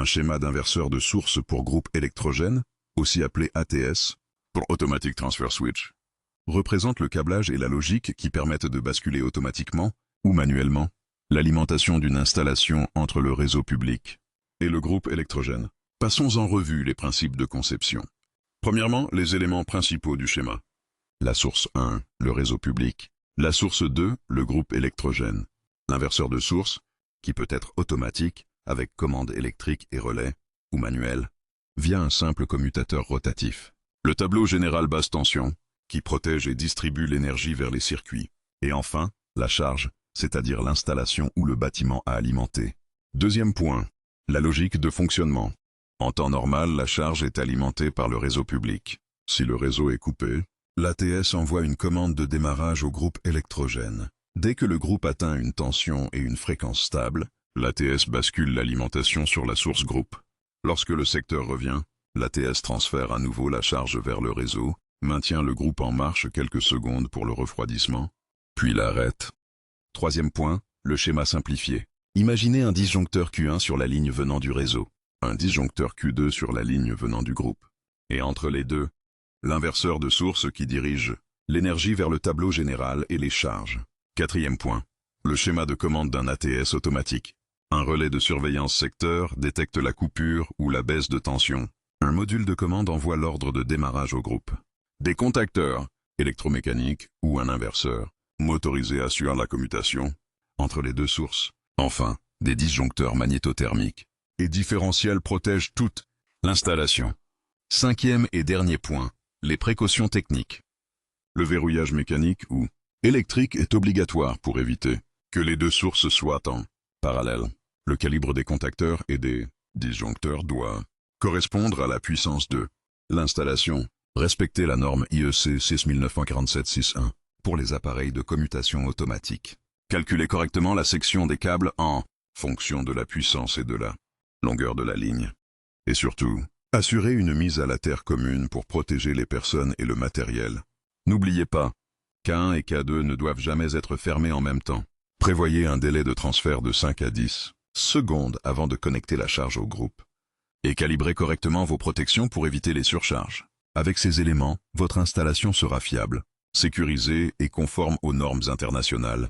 schéma d'inverseur de source pour groupe électrogène, aussi appelé ATS, pour Automatic Transfer Switch, représente le câblage et la logique qui permettent de basculer automatiquement, ou manuellement, l'alimentation d'une installation entre le réseau public et le groupe électrogène. Passons en revue les principes de conception. Premièrement, les éléments principaux du schéma. La source 1, le réseau public. La source 2, le groupe électrogène. L'inverseur de source, qui peut être automatique, avec commande électrique et relais, ou manuel, via un simple commutateur rotatif. Le tableau général basse tension, qui protège et distribue l'énergie vers les circuits. Et enfin, la charge, c'est-à-dire l'installation ou le bâtiment à alimenter. Deuxième point, la logique de fonctionnement. En temps normal, la charge est alimentée par le réseau public. Si le réseau est coupé, l'ATS envoie une commande de démarrage au groupe électrogène. Dès que le groupe atteint une tension et une fréquence stable, l'ATS bascule l'alimentation sur la source groupe. Lorsque le secteur revient, l'ATS transfère à nouveau la charge vers le réseau, maintient le groupe en marche quelques secondes pour le refroidissement, puis l'arrête. Troisième point, le schéma simplifié. Imaginez un disjoncteur Q1 sur la ligne venant du réseau, un disjoncteur Q2 sur la ligne venant du groupe. Et entre les deux, l'inverseur de source qui dirige l'énergie vers le tableau général et les charges. Quatrième point, le schéma de commande d'un ATS automatique. Un relais de surveillance secteur détecte la coupure ou la baisse de tension. Un module de commande envoie l'ordre de démarrage au groupe. Des contacteurs, électromécaniques ou un inverseur, motorisés assurent la commutation entre les deux sources. Enfin, des disjoncteurs magnétothermiques et différentiels protègent toute l'installation. Cinquième et dernier point, les précautions techniques. Le verrouillage mécanique ou électrique est obligatoire pour éviter que les deux sources soient en parallèle. Le calibre des contacteurs et des disjoncteurs doit correspondre à la puissance de l'installation. Respecter la norme IEC 6947-6.1 pour les appareils de commutation automatique. Calculer correctement la section des câbles en fonction de la puissance et de la longueur de la ligne. Et surtout, assurer une mise à la terre commune pour protéger les personnes et le matériel. N'oubliez pas, K1 et K2 ne doivent jamais être fermés en même temps. Prévoyez un délai de transfert de 5 à 10 secondes avant de connecter la charge au groupe. Et calibrez correctement vos protections pour éviter les surcharges. Avec ces éléments, votre installation sera fiable, sécurisée et conforme aux normes internationales.